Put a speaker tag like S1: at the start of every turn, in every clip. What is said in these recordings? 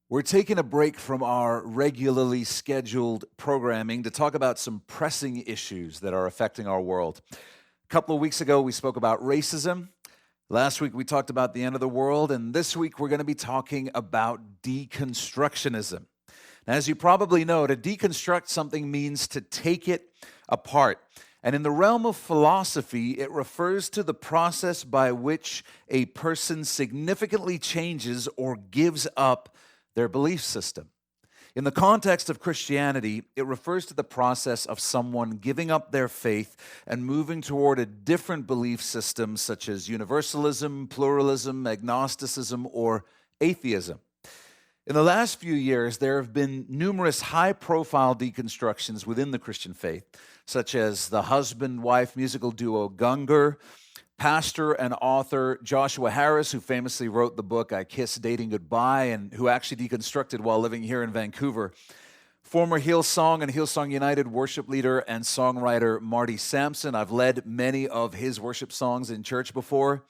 S1: We're taking a break from our regularly scheduled programming to talk about some pressing issues that are affecting our world. A couple of weeks ago, we spoke about racism. Last week, we talked about the end of the world. And this week, we're going to be talking about deconstructionism. Now, as you probably know, to deconstruct something means to take it apart. And in the realm of philosophy, it refers to the process by which a person significantly changes or gives up their belief system. In the context of Christianity, it refers to the process of someone giving up their faith and moving toward a different belief system, such as universalism, pluralism, agnosticism, or atheism. In the last few years, there have been numerous high-profile deconstructions within the Christian faith, such as the husband-wife musical duo Gungor, pastor and author Joshua Harris, who famously wrote the book I Kiss Dating Goodbye and who actually deconstructed while living here in Vancouver. Former Hillsong and Hillsong United worship leader and songwriter Marty Sampson. I've led many of his worship songs in church before.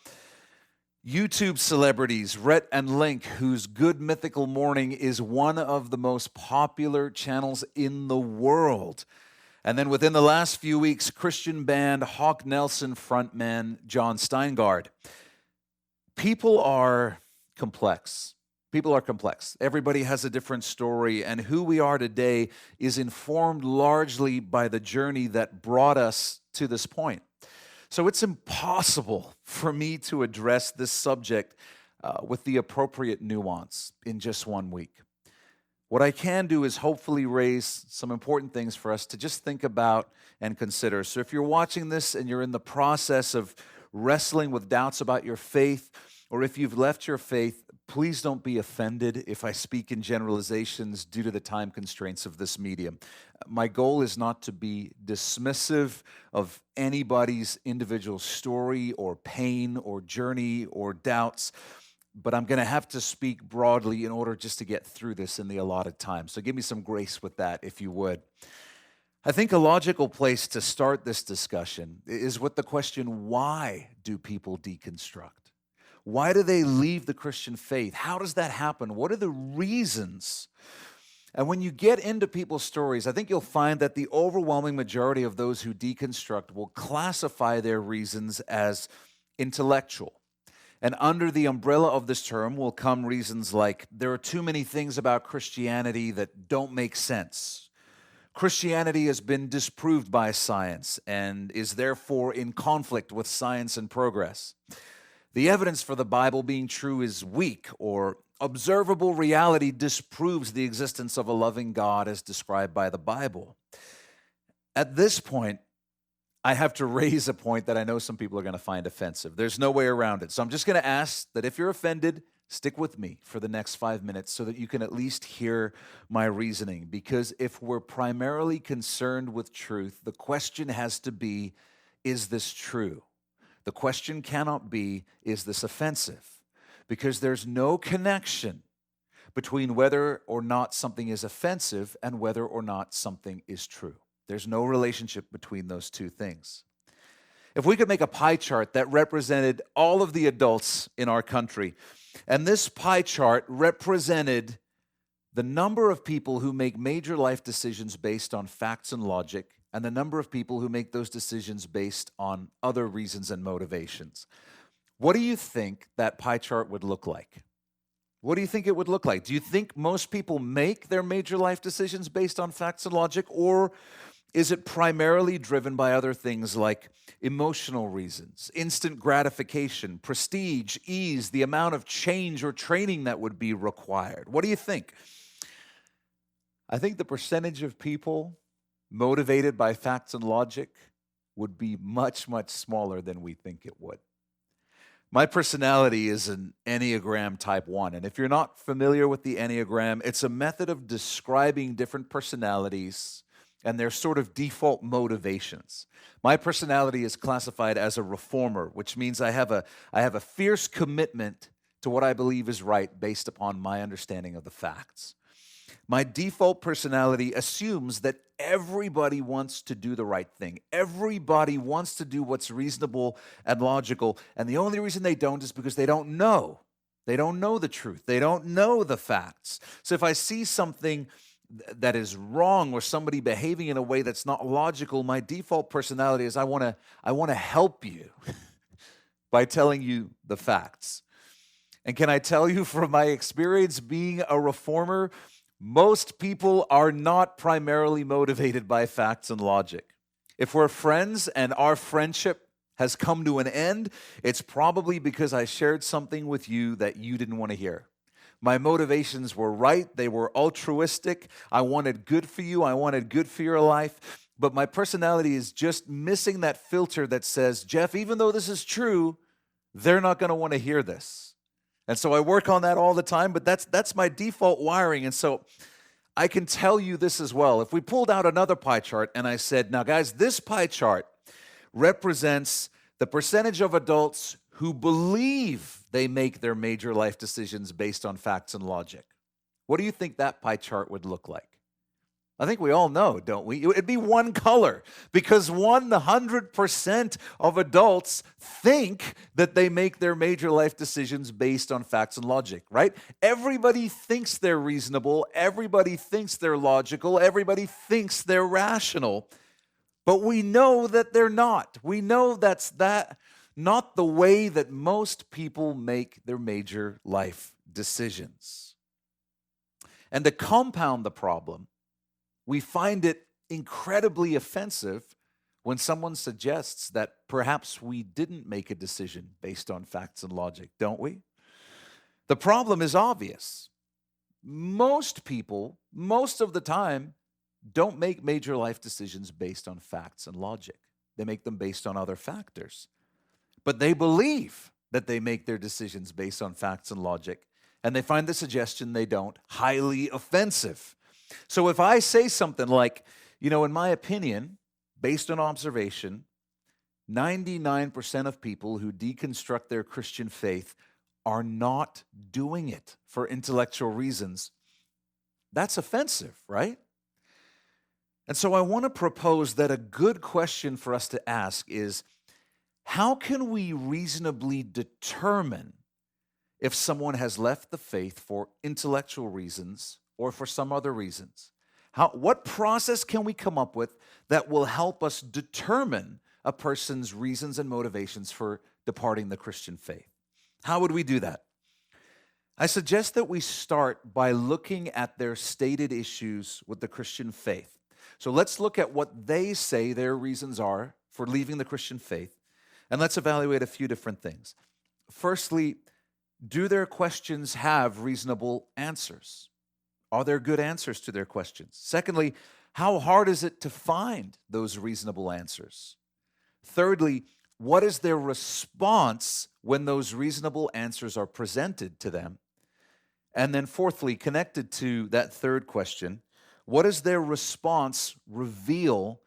S1: YouTube celebrities Rhett and Link, whose Good Mythical Morning is one of the most popular channels in the world. And then within the last few weeks, Christian band Hawk Nelson frontman John Steingard. People are complex. People are complex. Everybody has a different story, and who we are today is informed largely by the journey that brought us to this point. So it's impossible for me to address this subject with the appropriate nuance in just 1 week. What I can do is hopefully raise some important things for us to just think about and consider. So if you're watching this and you're in the process of wrestling with doubts about your faith, or if you've left your faith, please don't be offended if I speak in generalizations due to the time constraints of this medium. My goal is not to be dismissive of anybody's individual story or pain or journey or doubts, but I'm going to have to speak broadly in order just to get through this in the allotted time. So give me some grace with that, if you would. I think a logical place to start this discussion is with the question, why do people deconstruct? Why do they leave the Christian faith? How does that happen? What are the reasons? And when you get into people's stories, I think you'll find that the overwhelming majority of those who deconstruct will classify their reasons as intellectual. And under the umbrella of this term will come reasons like, there are too many things about Christianity that don't make sense. Christianity has been disproved by science and is therefore in conflict with science and progress. The evidence for the Bible being true is weak, or observable reality disproves the existence of a loving God as described by the Bible. At this point, I have to raise a point that I know some people are going to find offensive. There's no way around it. So I'm just going to ask that if you're offended, stick with me for the next 5 minutes so that you can at least hear my reasoning. Because if we're primarily concerned with truth, the question has to be, is this true? The question cannot be, is this offensive? Because there's no connection between whether or not something is offensive and whether or not something is true. There's no relationship between those two things. If we could make a pie chart that represented all of the adults in our country, and this pie chart represented the number of people who make major life decisions based on facts and logic, and the number of people who make those decisions based on other reasons and motivations, what do you think that pie chart would look like? What do you think it would look like? Do you think most people make their major life decisions based on facts and logic, or is it primarily driven by other things like emotional reasons, instant gratification, prestige, ease, the amount of change or training that would be required? What do you think? I think the percentage of people motivated by facts and logic would be much, much smaller than we think it would. My personality is an Enneagram type 1, and if you're not familiar with the Enneagram, it's a method of describing different personalities and their sort of default motivations. My personality is classified as a reformer, which means I have a fierce commitment to what I believe is right based upon my understanding of the facts. My default personality assumes that everybody wants to do the right thing. Everybody wants to do what's reasonable and logical, and the only reason they don't is because they don't know. They don't know the truth. They don't know the facts. So if I see something that is wrong or somebody behaving in a way that's not logical, my default personality is I want to help you by telling you the facts. And can I tell you from my experience being a reformer, most people are not primarily motivated by facts and logic. If we're friends and our friendship has come to an end, it's probably because I shared something with you that you didn't want to hear. My motivations were right. They were altruistic. I wanted good for you. I wanted good for your life. But my personality is just missing that filter that says, Jeff, even though this is true, they're not going to want to hear this. And so I work on that all the time, but that's my default wiring. And so I can tell you this as well. If we pulled out another pie chart and I said, now guys, this pie chart represents the percentage of adults who believe they make their major life decisions based on facts and logic. What do you think that pie chart would look like? I think we all know, don't we? It'd be one color because 100% of adults think that they make their major life decisions based on facts and logic, right? Everybody thinks they're reasonable. Everybody thinks they're logical. Everybody thinks they're rational. But we know that they're not. We know that's not the way that most people make their major life decisions. And to compound the problem, we find it incredibly offensive when someone suggests that perhaps we didn't make a decision based on facts and logic, don't we? The problem is obvious. Most people, most of the time, don't make major life decisions based on facts and logic. They make them based on other factors. But they believe that they make their decisions based on facts and logic, and they find the suggestion they don't highly offensive. So if I say something like, in my opinion, based on observation, 99% of people who deconstruct their Christian faith are not doing it for intellectual reasons, that's offensive, right? And so I want to propose that a good question for us to ask is, how can we reasonably determine if someone has left the faith for intellectual reasons or for some other reasons? What process can we come up with that will help us determine a person's reasons and motivations for departing the Christian faith? How would we do that? I suggest that we start by looking at their stated issues with the Christian faith. So let's look at what they say their reasons are for leaving the Christian faith, and let's evaluate a few different things. Firstly, do their questions have reasonable answers? Are there good answers to their questions? Secondly, how hard is it to find those reasonable answers? Thirdly, what is their response when those reasonable answers are presented to them? And then fourthly, connected to that third question, what does their response reveal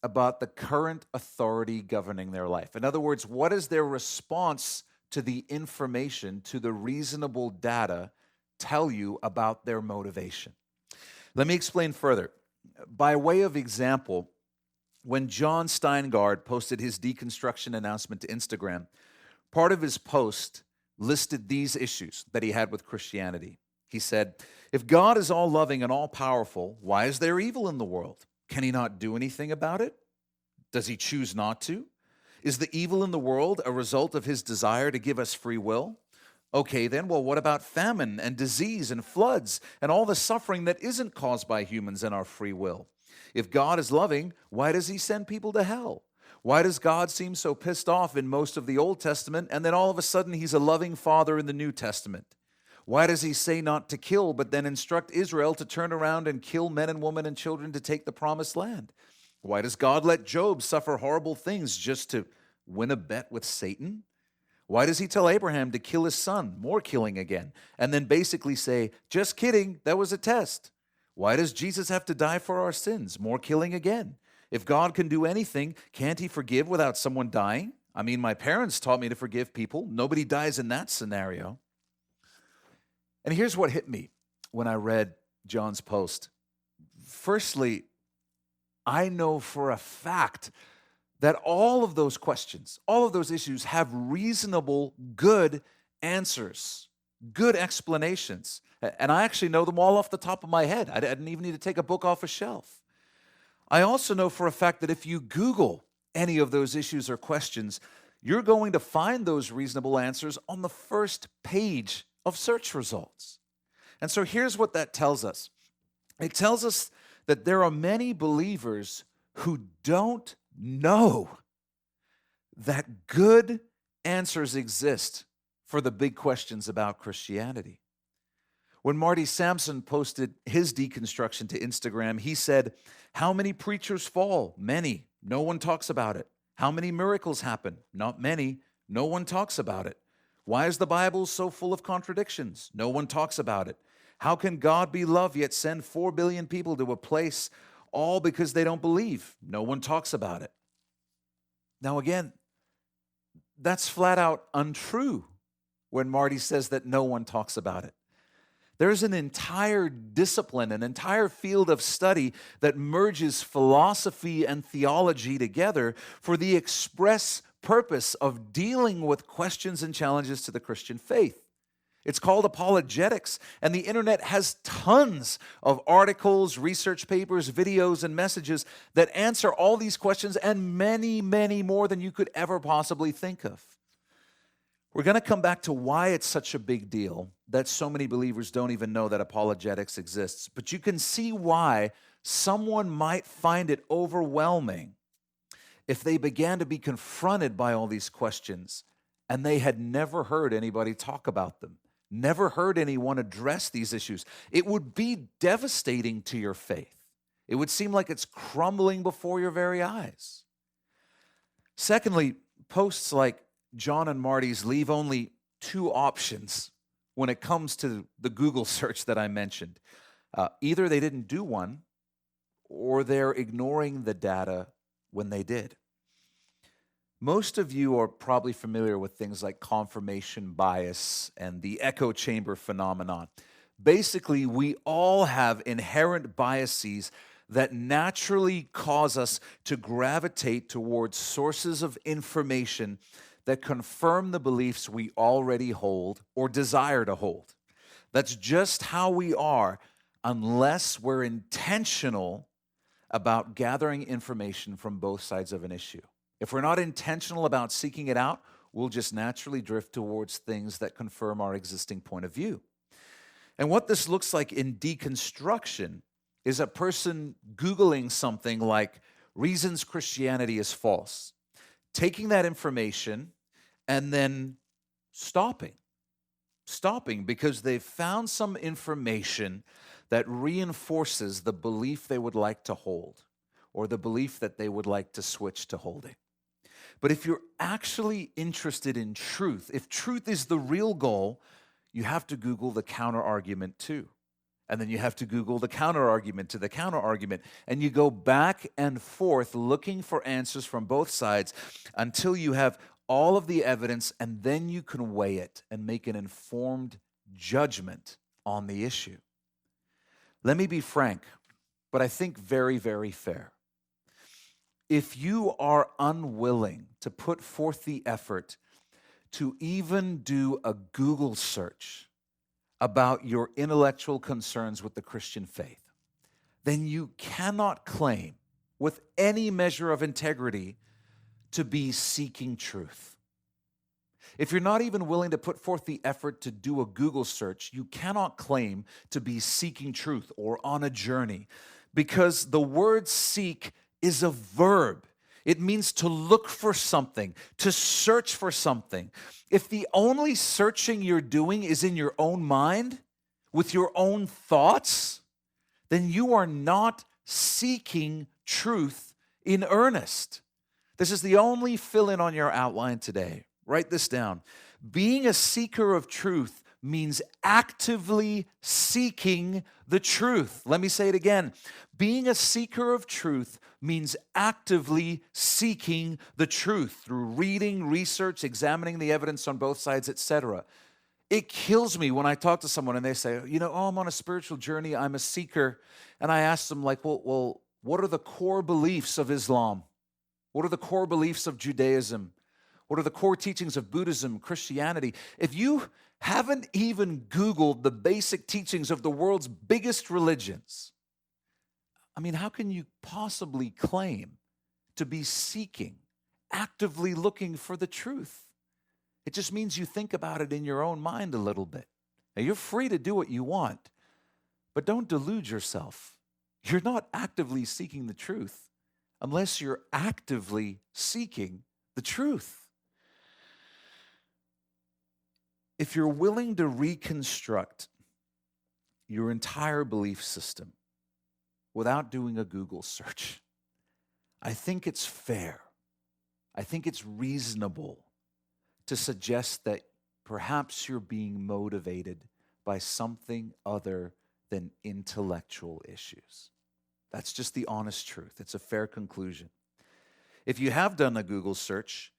S1: about the current authority governing their life? In other words, what is their response to the information, to the reasonable data tell you about their motivation? Let me explain further. By way of example, when John Steingard posted his deconstruction announcement to Instagram, part of his post listed these issues that he had with Christianity. He said, if God is all-loving and all-powerful, why is there evil in the world? Can he not do anything about it? Does he choose not to? Is the evil in the world a result of his desire to give us free will? Okay, then, well, what about famine and disease and floods and all the suffering that isn't caused by humans and our free will? If God is loving, why does he send people to hell? Why does God seem so pissed off in most of the Old Testament, and then all of a sudden he's a loving father in the New Testament? Why does he say not to kill, but then instruct Israel to turn around and kill men and women and children to take the promised land? Why does God let Job suffer horrible things just to win a bet with Satan? Why does he tell Abraham to kill his son, more killing again, and then basically say, just kidding, that was a test? Why does Jesus have to die for our sins, more killing again? If God can do anything, can't he forgive without someone dying? I mean, my parents taught me to forgive people. Nobody dies in that scenario. And here's what hit me when I read John's post. Firstly, I know for a fact that all of those questions, all of those issues have reasonable, good answers. good explanations. And I actually know them all off the top of my head. I didn't even need to take a book off a shelf. I also know for a fact that if you Google any of those issues or questions, you're going to find those reasonable answers on the first page of search results. And so here's what that tells us. It tells us that there are many believers who don't know that good answers exist for the big questions about Christianity. When Marty Sampson posted his deconstruction to Instagram, he said, "How many preachers fall? Many. No one talks about it. How many miracles happen? Not many. No one talks about it. Why is the Bible so full of contradictions? No one talks about it. How can God be love yet send 4 billion people to a place all because they don't believe? No one talks about it." Now again, that's flat out untrue when Marty says that no one talks about it. There's an entire discipline, an entire field of study that merges philosophy and theology together for the express purpose of dealing with questions and challenges to the Christian faith. It's called apologetics, and the internet has tons of articles, research papers, videos, and messages that answer all these questions and many, many more than you could ever possibly think of. We're going to come back to why it's such a big deal that so many believers don't even know that apologetics exists. But you can see why someone might find it overwhelming if they began to be confronted by all these questions and they had never heard anybody talk about them, never heard anyone address these issues. It would be devastating to your faith. It would seem like it's crumbling before your very eyes. Secondly, posts like John and Marty's leave only two options when it comes to the Google search that I mentioned. Either they didn't do one, or they're ignoring the data when they did. Most of you are probably familiar with things like confirmation bias and the echo chamber phenomenon. Basically, we all have inherent biases that naturally cause us to gravitate towards sources of information that confirm the beliefs we already hold or desire to hold. That's just how we are unless we're intentional about gathering information from both sides of an issue. If we're not intentional about seeking it out, we'll just naturally drift towards things that confirm our existing point of view. And what this looks like in deconstruction is a person Googling something like reasons Christianity is false, taking that information and then stopping because they've found some information that reinforces the belief they would like to hold or the belief that they would like to switch to holding. But if you're actually interested in truth, if truth is the real goal, you have to Google the counter-argument too. And then you have to Google the counter-argument to the counter-argument. And you go back and forth looking for answers from both sides until you have all of the evidence, and then you can weigh it and make an informed judgment on the issue. Let me be frank, but I think very, very fair. If you are unwilling to put forth the effort to even do a Google search about your intellectual concerns with the Christian faith, then you cannot claim with any measure of integrity to be seeking truth. If you're not even willing to put forth the effort to do a Google search, you cannot claim to be seeking truth or on a journey, because the word seek is a verb. It means to look for something, to search for something. If the only searching you're doing is in your own mind, with your own thoughts, then you are not seeking truth in earnest. This is the only fill-in on your outline today. Write this down. Being a seeker of truth means actively seeking the truth. Let me say it again. Being a seeker of truth means actively seeking the truth through reading, research, examining the evidence on both sides, etc. It kills me when I talk to someone and they say, I'm on a spiritual journey, I'm a seeker. And I ask them, well, what are the core beliefs of Islam? What are the core beliefs of Judaism? What are the core teachings of Buddhism, Christianity? If you haven't even Googled the basic teachings of the world's biggest religions, I mean, how can you possibly claim to be seeking, actively looking for the truth? It just means you think about it in your own mind a little bit. Now, you're free to do what you want, but don't delude yourself. You're not actively seeking the truth unless you're actively seeking the truth. If you're willing to reconstruct your entire belief system without doing a Google search, I think it's fair, I think it's reasonable to suggest that perhaps you're being motivated by something other than intellectual issues. That's just the honest truth. It's a fair conclusion. If you have done a Google search,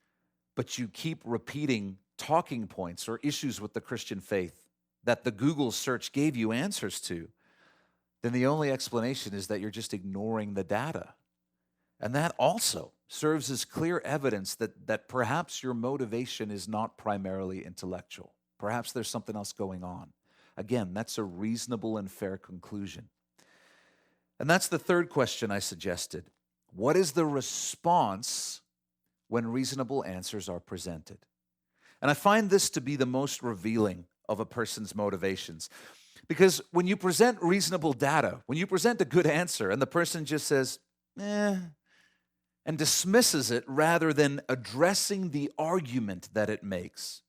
S1: but you keep repeating talking points or issues with the Christian faith that the Google search gave you answers to, then the only explanation is that you're just ignoring the data. And that also serves as clear evidence that perhaps your motivation is not primarily intellectual. Perhaps there's something else going on. Again, that's a reasonable and fair conclusion. And that's the third question I suggested. What is the response when reasonable answers are presented? And I find this to be the most revealing of a person's motivations. Because when you present reasonable data, when you present a good answer and the person just says, and dismisses it rather than addressing the argument that it makes,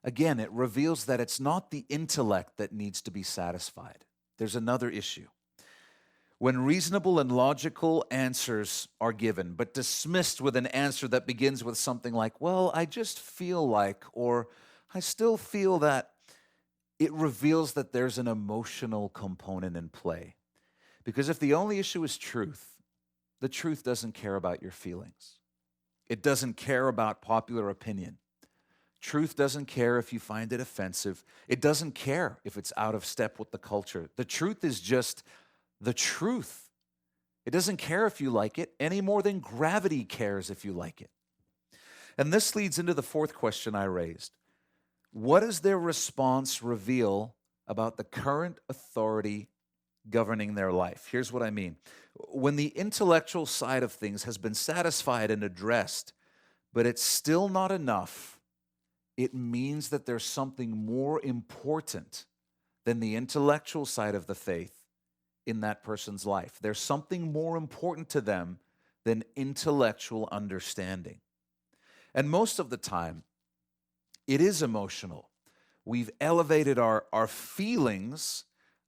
S1: again, it reveals that it's not the intellect that needs to be satisfied. There's another issue. When reasonable and logical answers are given, but dismissed with an answer that begins with something like, well, I just feel like, or I still feel that, it reveals that there's an emotional component in play. Because if the only issue is truth, the truth doesn't care about your feelings. It doesn't care about popular opinion. Truth doesn't care if you find it offensive. It doesn't care if it's out of step with the culture. The truth is just the truth. It doesn't care if you like it any more than gravity cares if you like it. And this leads into the fourth question I raised. What does their response reveal about the current authority governing their life? Here's what I mean. When the intellectual side of things has been satisfied and addressed, but it's still not enough, it means that there's something more important than the intellectual side of the faith in that person's life. There's something more important to them than intellectual understanding. And most of the time, it is emotional. We've elevated our feelings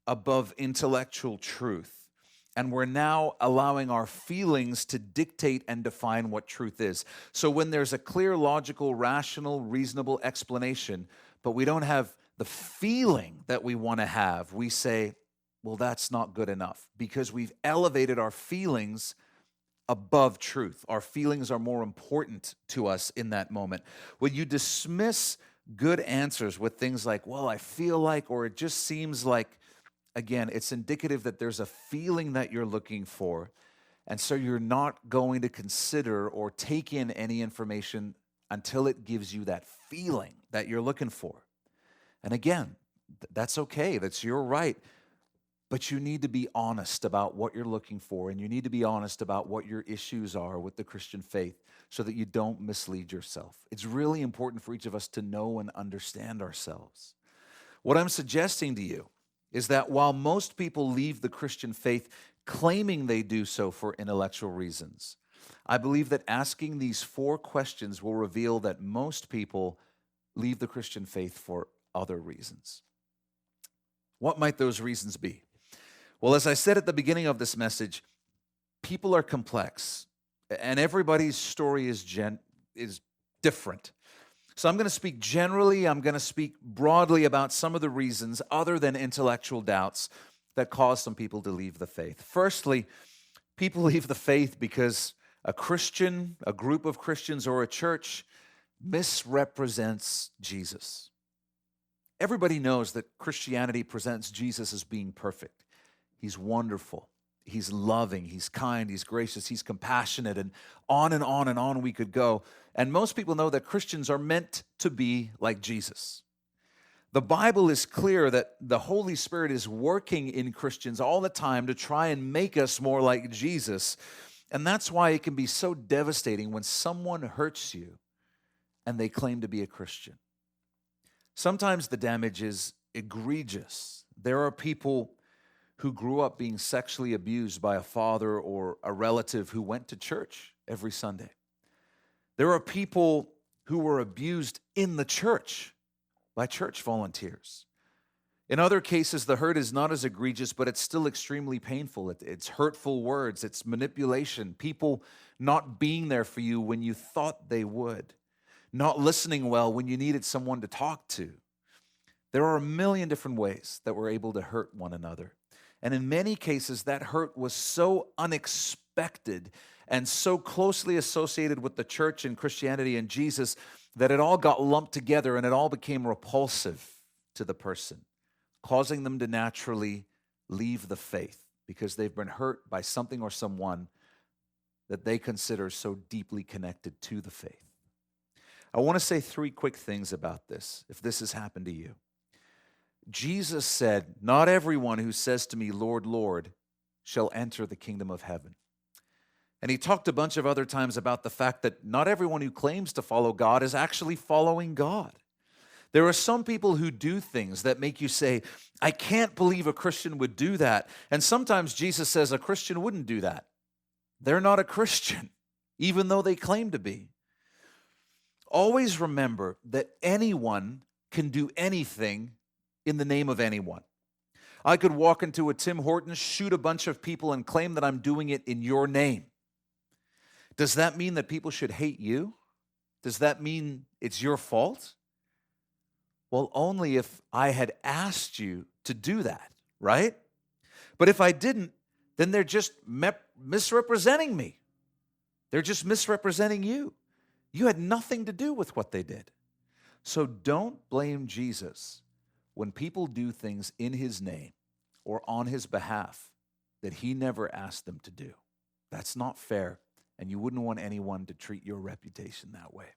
S1: above intellectual truth, and we're now allowing our feelings to dictate and define what truth is. So when there's a clear, logical, rational, reasonable explanation, but we don't have the feeling that we want to have, we say, well, that's not good enough, because we've elevated our feelings above truth. Our feelings are more important to us in that moment. When you dismiss good answers with things like, well, I feel like, or it just seems like, again, it's indicative that there's a feeling that you're looking for, and so you're not going to consider or take in any information until it gives you that feeling that you're looking for. And again, that's okay. That's your right. But you need to be honest about what you're looking for, and you need to be honest about what your issues are with the Christian faith so that you don't mislead yourself. It's really important for each of us to know and understand ourselves. What I'm suggesting to you is that while most people leave the Christian faith claiming they do so for intellectual reasons, I believe that asking these 4 questions will reveal that most people leave the Christian faith for other reasons. What might those reasons be? Well, as I said at the beginning of this message, people are complex, and everybody's story is different. So I'm going to speak generally, I'm going to speak broadly about some of the reasons other than intellectual doubts that cause some people to leave the faith. Firstly, people leave the faith because a Christian, a group of Christians, or a church misrepresents Jesus. Everybody knows that Christianity presents Jesus as being perfect. He's wonderful. He's loving, he's kind, he's gracious, he's compassionate, and on and on and on we could go. And most people know that Christians are meant to be like Jesus. The Bible is clear that the Holy Spirit is working in Christians all the time to try and make us more like Jesus. And that's why it can be so devastating when someone hurts you and they claim to be a Christian. Sometimes the damage is egregious. There are people who grew up being sexually abused by a father or a relative who went to church every Sunday. There are people who were abused in the church by church volunteers. In other cases, the hurt is not as egregious, but it's still extremely painful. It's hurtful words, it's manipulation, people not being there for you when you thought they would, not listening well when you needed someone to talk to. There are a million different ways that we're able to hurt one another. And in many cases, that hurt was so unexpected and so closely associated with the church and Christianity and Jesus that it all got lumped together and it all became repulsive to the person, causing them to naturally leave the faith because they've been hurt by something or someone that they consider so deeply connected to the faith. I want to say 3 quick things about this, if this has happened to you. Jesus said, "Not everyone who says to me, 'Lord, Lord,' shall enter the kingdom of heaven." And he talked a bunch of other times about the fact that not everyone who claims to follow God is actually following God. There are some people who do things that make you say, "I can't believe a Christian would do that." And sometimes Jesus says a Christian wouldn't do that. They're not a Christian, even though they claim to be. Always remember that anyone can do anything in the name of anyone. I could walk into a Tim Hortons, shoot a bunch of people, and claim that I'm doing it in your name. Does that mean that people should hate you? Does that mean it's your fault? Well, only if I had asked you to do that, right? But if I didn't, then they're just misrepresenting me. They're just misrepresenting you. You had nothing to do with what they did. So don't blame Jesus when people do things in his name or on his behalf that he never asked them to do. That's not fair, and you wouldn't want anyone to treat your reputation that way.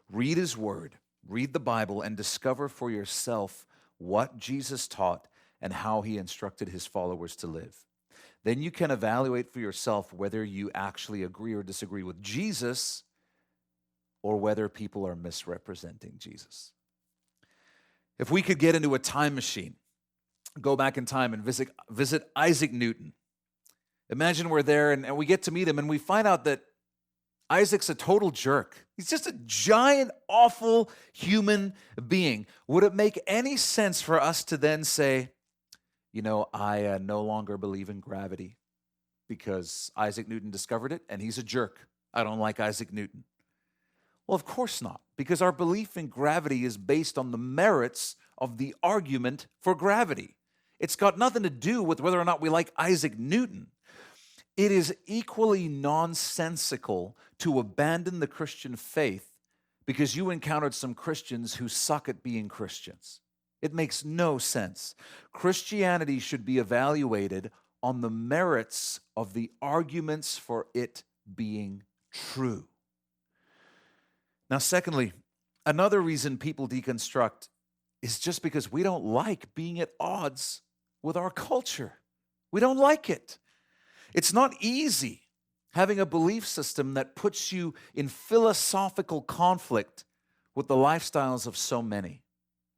S1: Read his word, read the Bible, and discover for yourself what Jesus taught and how he instructed his followers to live. Then you can evaluate for yourself whether you actually agree or disagree with Jesus or whether people are misrepresenting Jesus. If we could get into a time machine, go back in time and visit Isaac Newton. Imagine we're there and we get to meet him and we find out that Isaac's a total jerk. He's just a giant, awful human being. Would it make any sense for us to then say, I no longer believe in gravity because Isaac Newton discovered it and he's a jerk. I don't like Isaac Newton. Well, of course not, because our belief in gravity is based on the merits of the argument for gravity. It's got nothing to do with whether or not we like Isaac Newton. It is equally nonsensical to abandon the Christian faith because you encountered some Christians who suck at being Christians. It makes no sense. Christianity should be evaluated on the merits of the arguments for it being true. Now, secondly, another reason people deconstruct is just because we don't like being at odds with our culture. We don't like it. It's not easy having a belief system that puts you in philosophical conflict with the lifestyles of so many,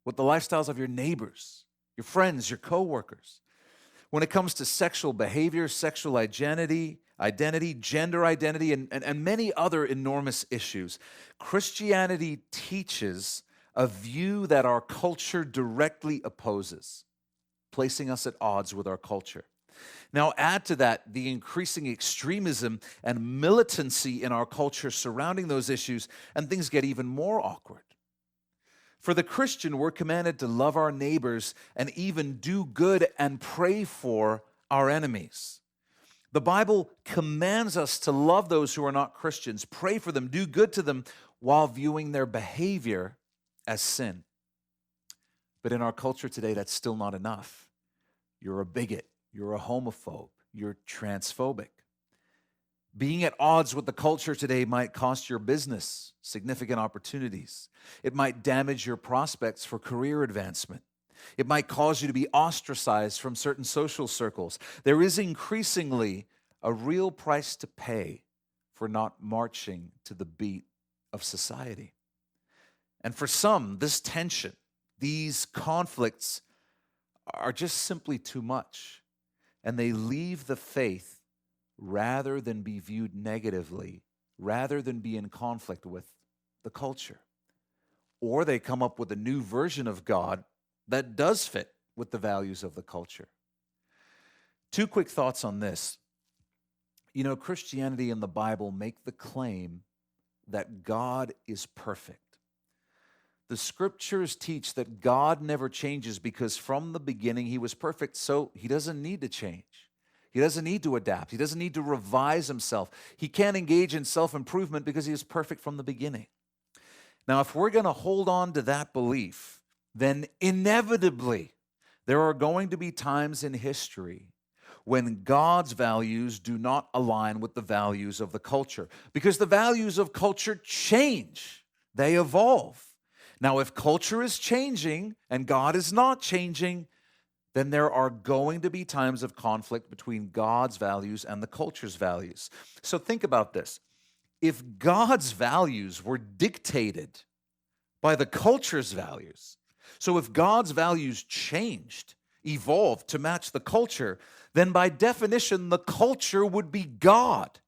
S1: with the lifestyles of your neighbors, your friends, your coworkers. When it comes to sexual behavior, sexual identity, gender identity, and many other enormous issues, Christianity teaches a view that our culture directly opposes, placing us at odds with our culture. Now, add to that the increasing extremism and militancy in our culture surrounding those issues, and things get even more awkward. For the Christian, we're commanded to love our neighbors and even do good and pray for our enemies. The Bible commands us to love those who are not Christians, pray for them, do good to them while viewing their behavior as sin. But in our culture today, that's still not enough. You're a bigot. You're a homophobe. you're transphobic. Being at odds with the culture today might cost your business significant opportunities. It might damage your prospects for career advancement. It might cause you to be ostracized from certain social circles. There is increasingly a real price to pay for not marching to the beat of society. And for some, this tension, these conflicts are just simply too much, and they leave the faith rather than be viewed negatively, rather than be in conflict with the culture. Or they come up with a new version of God that does fit with the values of the culture. Two quick thoughts on this. You know, Christianity and the Bible make the claim that God is perfect. The scriptures teach that God never changes because from the beginning he was perfect, so he doesn't need to change. He doesn't need to adapt. He doesn't need to revise himself. He can't engage in self-improvement because he is perfect from the beginning. Now, if we're going to hold on to that belief, then inevitably there are going to be times in history when God's values do not align with the values of the culture, because the values of culture change. They evolve. Now, if culture is changing and God is not changing, then there are going to be times of conflict between God's values and the culture's values. So think about this. If God's values were dictated by the culture's values, so if God's values changed, evolved to match the culture, then by definition, the culture would be God,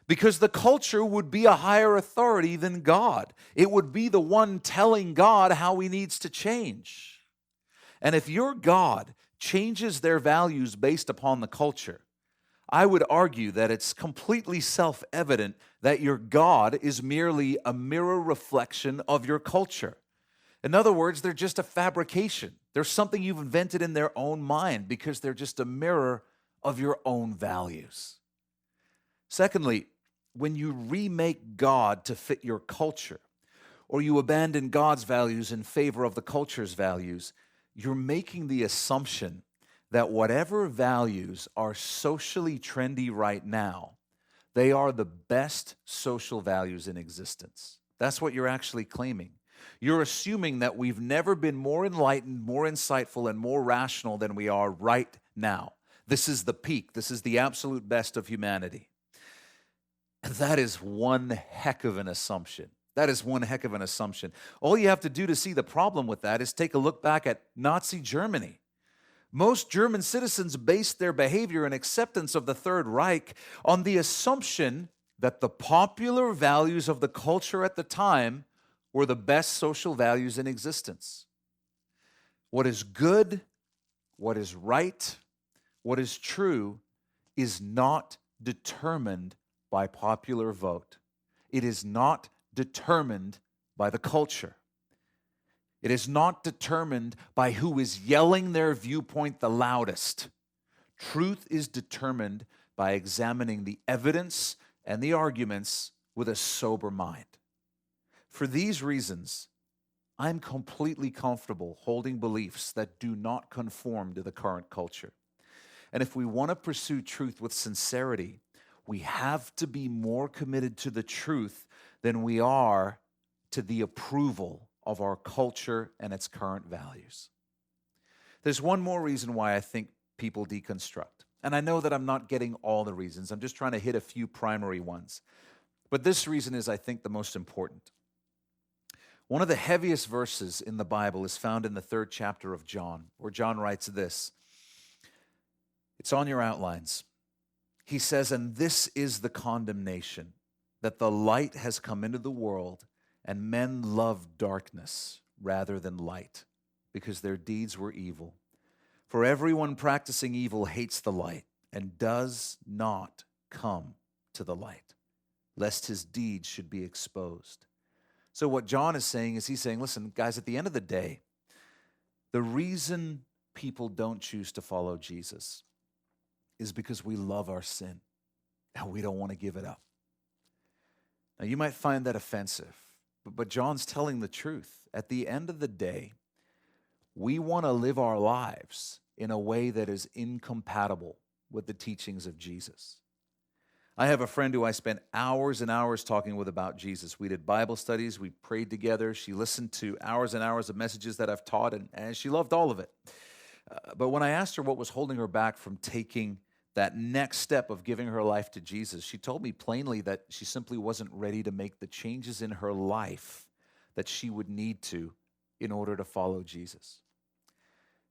S1: because the culture would be a higher authority than God. It would be the one telling God how he needs to change. And if your God changes their values based upon the culture, I would argue that it's completely self-evident that your God is merely a mirror reflection of your culture. In other words, they're just a fabrication. They're something you've invented in their own mind because they're just a mirror of your own values. Secondly, when you remake God to fit your culture, or you abandon God's values in favor of the culture's values, you're making the assumption that whatever values are socially trendy right now, they are the best social values in existence. That's what you're actually claiming. You're assuming that we've never been more enlightened, more insightful, and more rational than we are right now. This is the peak. This is the absolute best of humanity. That is one heck of an assumption. That is one heck of an assumption. All you have to do to see the problem with that is take a look back at Nazi Germany. Most German citizens based their behavior and acceptance of the Third Reich on the assumption that the popular values of the culture at the time were the best social values in existence. What is good, what is right, what is true is not determined by popular vote. It is not determined by the culture. It is not determined by who is yelling their viewpoint the loudest. Truth is determined by examining the evidence and the arguments with a sober mind. For these reasons, I'm completely comfortable holding beliefs that do not conform to the current culture. And if we want to pursue truth with sincerity, we have to be more committed to the truth than we are to the approval of our culture and its current values. There's one more reason why I think people deconstruct. And I know that I'm not getting all the reasons. I'm just trying to hit a few primary ones. But this reason is, I think, the most important. One of the heaviest verses in the Bible is found in the 3rd chapter of John, where John writes this. It's on your outlines. He says, "And this is the condemnation, that the light has come into the world, and men love darkness rather than light, because their deeds were evil. For everyone practicing evil hates the light and does not come to the light, lest his deeds should be exposed." So what John is saying is, he's saying, listen, guys, at the end of the day, the reason people don't choose to follow Jesus is because we love our sin and we don't want to give it up. Now, you might find that offensive, but John's telling the truth. At the end of the day, we want to live our lives in a way that is incompatible with the teachings of Jesus. I have a friend who I spent hours and hours talking with about Jesus. We did Bible studies, we prayed together. She listened to hours and hours of messages that I've taught, and she loved all of it. But when I asked her what was holding her back from taking that next step of giving her life to Jesus, she told me plainly that she simply wasn't ready to make the changes in her life that she would need to in order to follow Jesus.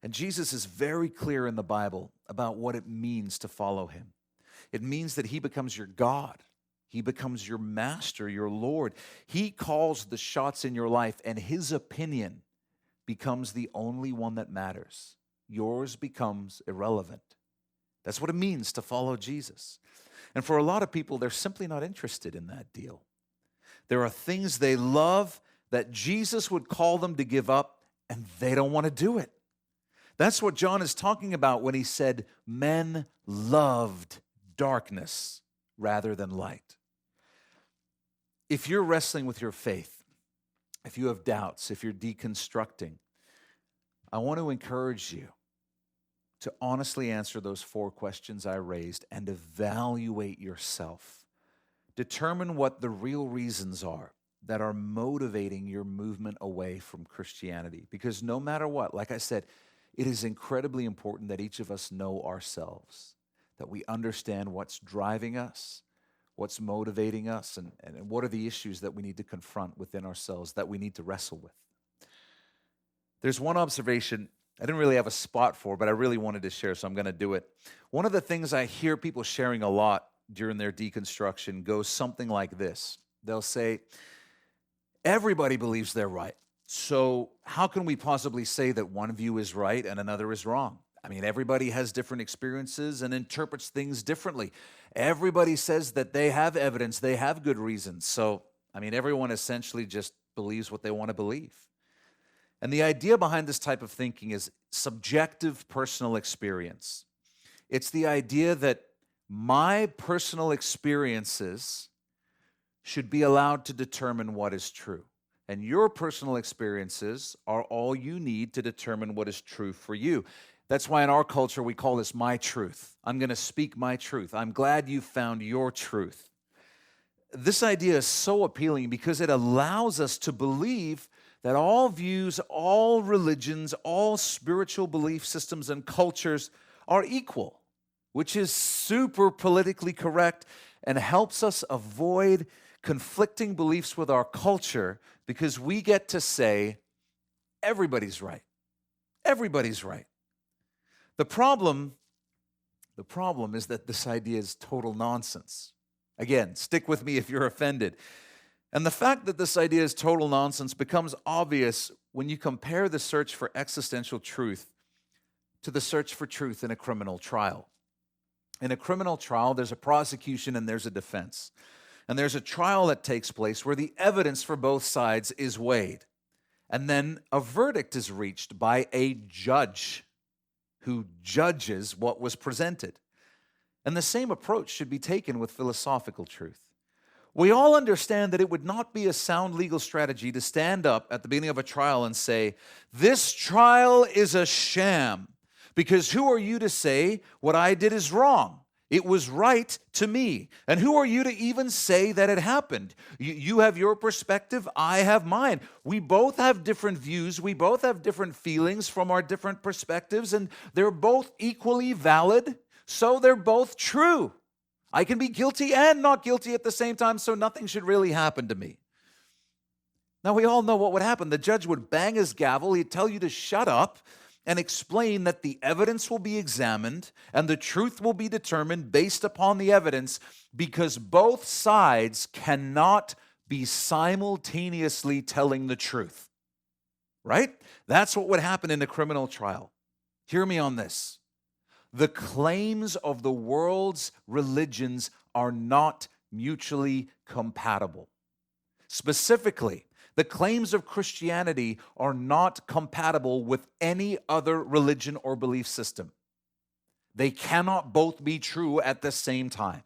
S1: And Jesus is very clear in the Bible about what it means to follow him. It means that he becomes your God. He becomes your master, your Lord. He calls the shots in your life, and his opinion becomes the only one that matters. Yours becomes irrelevant. That's what it means to follow Jesus. And for a lot of people, they're simply not interested in that deal. There are things they love that Jesus would call them to give up, and they don't want to do it. That's what John is talking about when he said, men loved darkness rather than light. If you're wrestling with your faith, if you have doubts, if you're deconstructing, I want to encourage you to honestly answer those 4 questions I raised and evaluate yourself. Determine what the real reasons are that are motivating your movement away from Christianity. Because no matter what, like I said, it is incredibly important that each of us know ourselves, that we understand what's driving us, what's motivating us, and what are the issues that we need to confront within ourselves, that we need to wrestle with. There's one observation I didn't really have a spot for, but I really wanted to share, so I'm going to do it. One of the things I hear people sharing a lot during their deconstruction goes something like this. They'll say, everybody believes they're right, so how can we possibly say that one view is right and another is wrong? I mean, everybody has different experiences and interprets things differently. Everybody says that they have evidence, they have good reasons. So, I mean, everyone essentially just believes what they want to believe. And the idea behind this type of thinking is subjective personal experience. It's the idea that my personal experiences should be allowed to determine what is true. And your personal experiences are all you need to determine what is true for you. That's why in our culture we call this my truth. I'm going to speak my truth. I'm glad you found your truth. This idea is so appealing because it allows us to believe that all views, all religions, all spiritual belief systems and cultures are equal, which is super politically correct and helps us avoid conflicting beliefs with our culture because we get to say, everybody's right. Everybody's right. The problem is that this idea is total nonsense. Again, stick with me if you're offended. And the fact that this idea is total nonsense becomes obvious when you compare the search for existential truth to the search for truth in a criminal trial. In a criminal trial, there's a prosecution and there's a defense. And there's a trial that takes place where the evidence for both sides is weighed. And then a verdict is reached by a judge who judges what was presented. And the same approach should be taken with philosophical truth. We all understand that it would not be a sound legal strategy to stand up at the beginning of a trial and say, this trial is a sham, because who are you to say what I did is wrong? It was right to me. And who are you to even say that it happened? You have your perspective, I have mine. We both have different views, we both have different feelings from our different perspectives, and they're both equally valid, so they're both true. I can be guilty and not guilty at the same time, so nothing should really happen to me. Now, we all know what would happen. The judge would bang his gavel, he'd tell you to shut up, and explain that the evidence will be examined and the truth will be determined based upon the evidence because both sides cannot be simultaneously telling the truth. Right? That's what would happen in a criminal trial. Hear me on this. The claims of the world's religions are not mutually compatible. Specifically, the claims of Christianity are not compatible with any other religion or belief system. They cannot both be true at the same time.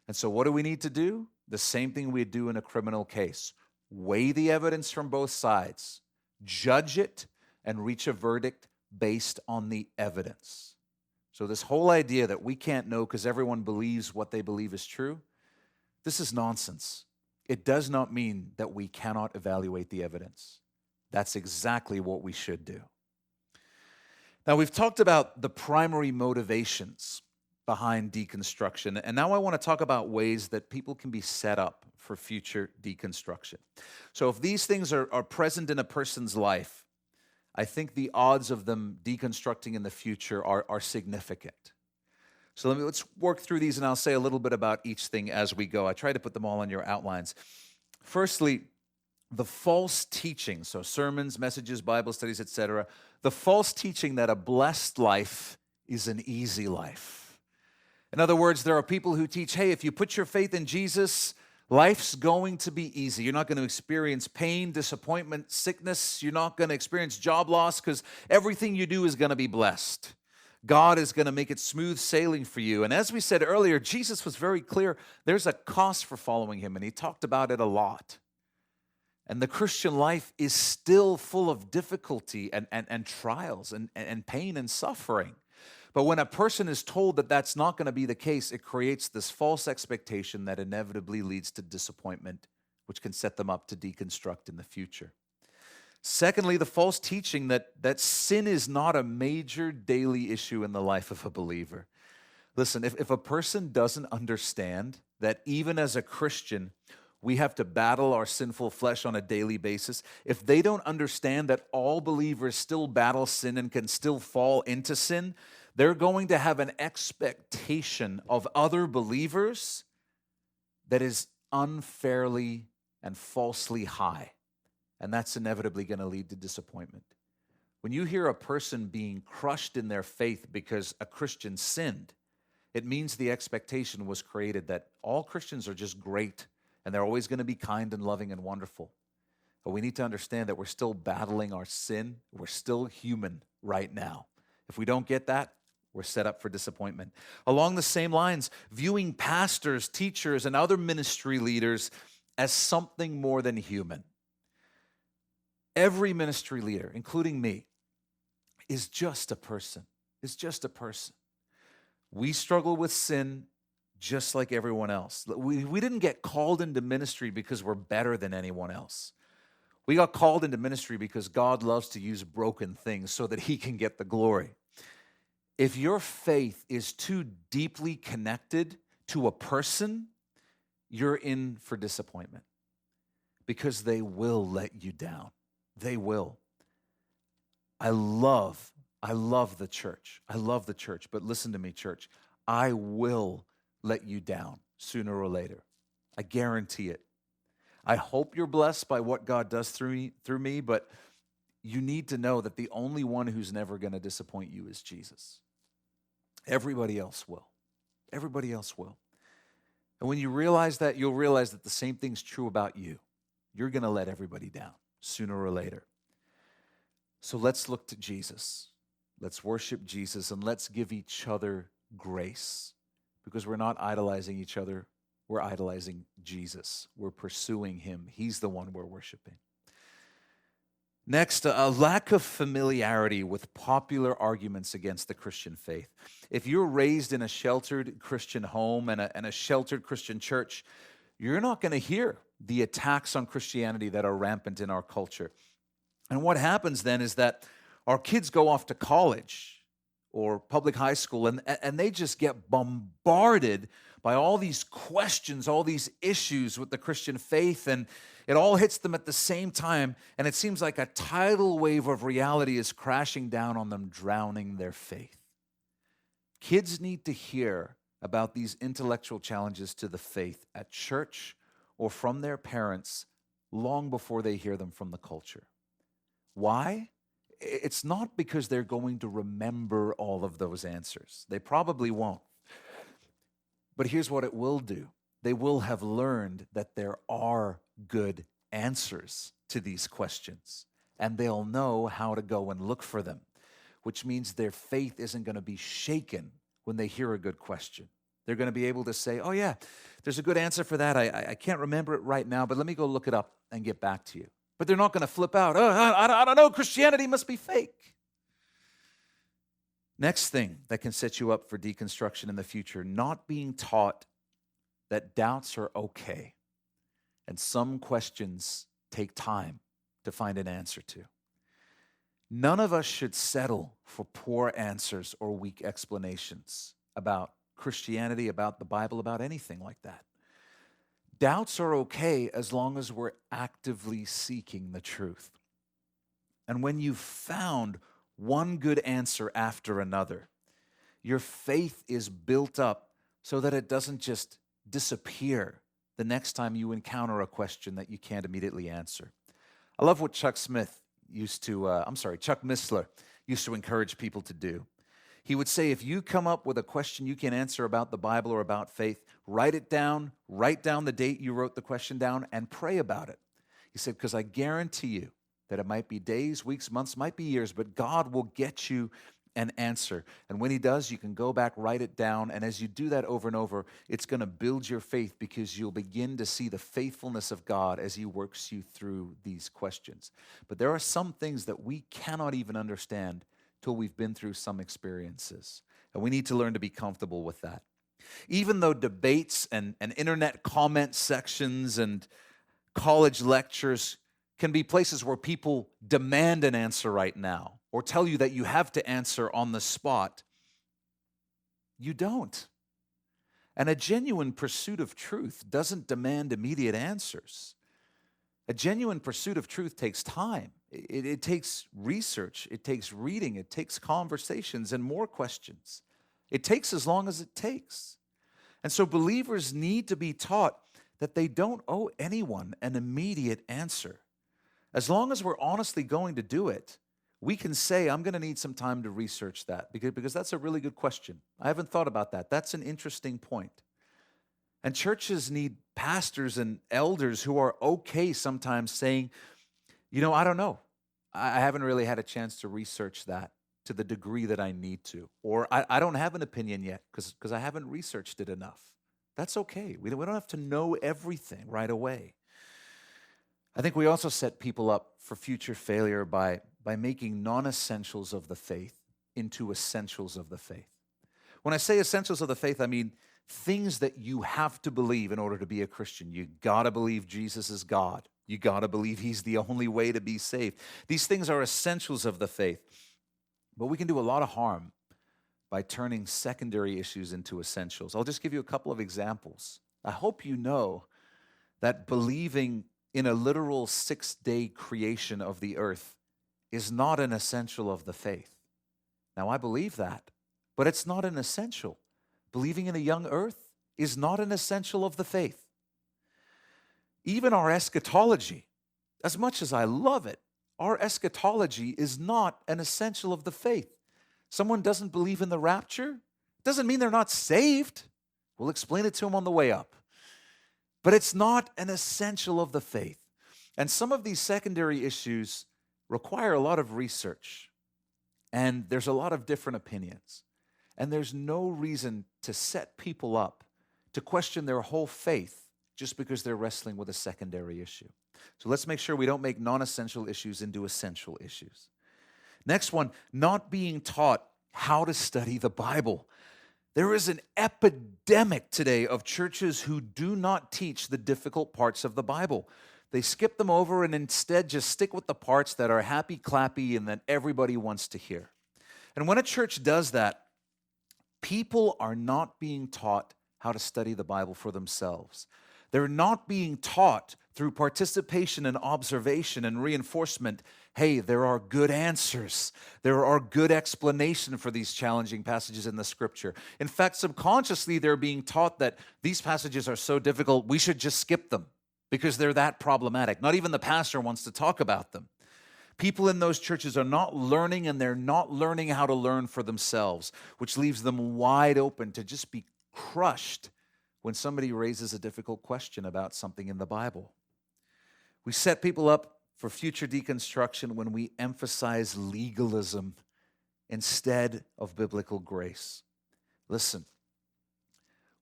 S1: And so what do we need to do? The same thing we do in a criminal case. Weigh the evidence from both sides, judge it, and reach a verdict based on the evidence. So this whole idea that we can't know because everyone believes what they believe is true, this is nonsense. It does not mean that we cannot evaluate the evidence. That's exactly what we should do. Now, we've talked about the primary motivations behind deconstruction, and now I want to talk about ways that people can be set up for future deconstruction. So if these things are present in a person's life, I think the odds of them deconstructing in the future are significant. So let's work through these, and I'll say a little bit about each thing as we go. I try to put them all on your outlines. Firstly, the false teaching, so sermons, messages, Bible studies, etc., the false teaching that a blessed life is an easy life. In other words, there are people who teach, hey, if you put your faith in Jesus, life's going to be easy. You're not going to experience pain, disappointment, sickness. You're not going to experience job loss because everything you do is going to be blessed. God is going to make it smooth sailing for you. And as we said earlier, Jesus was very clear. There's a cost for following him, and he talked about it a lot. And the Christian life is still full of difficulty and trials and pain and suffering. But when a person is told that that's not going to be the case, it creates this false expectation that inevitably leads to disappointment, which can set them up to deconstruct in the future. Secondly, the false teaching that sin is not a major daily issue in the life of a believer. Listen, if a person doesn't understand that even as a Christian, we have to battle our sinful flesh on a daily basis, if they don't understand that all believers still battle sin and can still fall into sin, they're going to have an expectation of other believers that is unfairly and falsely high. And that's inevitably going to lead to disappointment. When you hear a person being crushed in their faith because a Christian sinned, it means the expectation was created that all Christians are just great and they're always going to be kind and loving and wonderful. But we need to understand that we're still battling our sin. We're still human right now. If we don't get that, we're set up for disappointment. Along the same lines, viewing pastors, teachers, and other ministry leaders as something more than human. Every ministry leader, including me, is just a person. Is just a person. We struggle with sin just like everyone else. We didn't get called into ministry because we're better than anyone else. We got called into ministry because God loves to use broken things so that he can get the glory. If your faith is too deeply connected to a person, you're in for disappointment because they will let you down. They will. I love the church. I love the church. But listen to me, church. I will let you down sooner or later. I guarantee it. I hope you're blessed by what God does through me, but you need to know that the only one who's never going to disappoint you is Jesus. Everybody else will. Everybody else will. And when you realize that, you'll realize that the same thing's true about you. You're going to let everybody down sooner or later. So let's look to Jesus. Let's worship Jesus, and let's give each other grace, because we're not idolizing each other. We're idolizing Jesus. We're pursuing him. He's the one we're worshiping. Next, a lack of familiarity with popular arguments against the Christian faith. If you're raised in a sheltered Christian home and a sheltered Christian church, you're not going to hear the attacks on Christianity that are rampant in our culture. And what happens then is that our kids go off to college or public high school, and they just get bombarded by all these questions, all these issues with the Christian faith, and it all hits them at the same time, and it seems like a tidal wave of reality is crashing down on them, drowning their faith. Kids need to hear about these intellectual challenges to the faith at church or from their parents long before they hear them from the culture. Why? It's not because they're going to remember all of those answers. They probably won't. But here's what it will do. They will have learned that there are good answers to these questions, and they'll know how to go and look for them, which means their faith isn't going to be shaken when they hear a good question. They're going to be able to say, oh yeah, there's a good answer for that. I can't remember it right now, but let me go look it up and get back to you. But they're not going to flip out. Oh, I don't know, Christianity must be fake. Next thing that can set you up for deconstruction in the future, not being taught that doubts are okay and some questions take time to find an answer to. None of us should settle for poor answers or weak explanations about Christianity, about the Bible, about anything like that. Doubts are okay as long as we're actively seeking the truth. And when you've found one good answer after another, your faith is built up so that it doesn't just disappear the next time you encounter a question that you can't immediately answer. I love what Chuck Missler used to encourage people to do. He would say, if you come up with a question you can answer about the Bible or about faith, write it down, write down the date you wrote the question down, and pray about it. He said, because I guarantee you that it might be days, weeks, months, might be years, but God will get you an answer. And when he does, you can go back, write it down, and as you do that over and over, it's going to build your faith because you'll begin to see the faithfulness of God as he works you through these questions. But there are some things that we cannot even understand till we've been through some experiences, and we need to learn to be comfortable with that. Even though debates and internet comment sections and college lectures can be places where people demand an answer right now or tell you that you have to answer on the spot, you don't. And a genuine pursuit of truth doesn't demand immediate answers. A genuine pursuit of truth takes time. It takes research, it takes reading, it takes conversations and more questions. It takes as long as it takes. And so believers need to be taught that they don't owe anyone an immediate answer. As long as we're honestly going to do it, we can say, I'm going to need some time to research that because that's a really good question. I haven't thought about that. That's an interesting point. And churches need pastors and elders who are okay sometimes saying, I don't know. I haven't really had a chance to research that to the degree that I need to. Or I don't have an opinion yet because I haven't researched it enough. That's okay. We don't have to know everything right away. I think we also set people up for future failure by making non-essentials of the faith into essentials of the faith. When I say essentials of the faith, I mean things that you have to believe in order to be a Christian. You got to believe Jesus is God. You got to believe he's the only way to be saved. These things are essentials of the faith. But we can do a lot of harm by turning secondary issues into essentials. I'll just give you a couple of examples. I hope you know that believing in a literal 6-day creation of the earth is not an essential of the faith. Now, I believe that, but it's not an essential. Believing in a young earth is not an essential of the faith. Even our eschatology, as much as I love it, our eschatology is not an essential of the faith. Someone doesn't believe in the rapture, doesn't mean they're not saved. We'll explain it to them on the way up. But it's not an essential of the faith. And some of these secondary issues require a lot of research. And there's a lot of different opinions. And there's no reason to set people up to question their whole faith just because they're wrestling with a secondary issue. So let's make sure we don't make non-essential issues into essential issues. Next one, not being taught how to study the Bible. There is an epidemic today of churches who do not teach the difficult parts of the Bible. They skip them over and instead just stick with the parts that are happy, clappy, and that everybody wants to hear. And when a church does that, people are not being taught how to study the Bible for themselves. They're not being taught through participation and observation and reinforcement, hey, there are good answers. There are good explanation for these challenging passages in the Scripture. In fact, subconsciously, they're being taught that these passages are so difficult, we should just skip them because they're that problematic. Not even the pastor wants to talk about them. People in those churches are not learning, and they're not learning how to learn for themselves, which leaves them wide open to just be crushed when somebody raises a difficult question about something in the Bible. We set people up for future deconstruction when we emphasize legalism instead of biblical grace. Listen,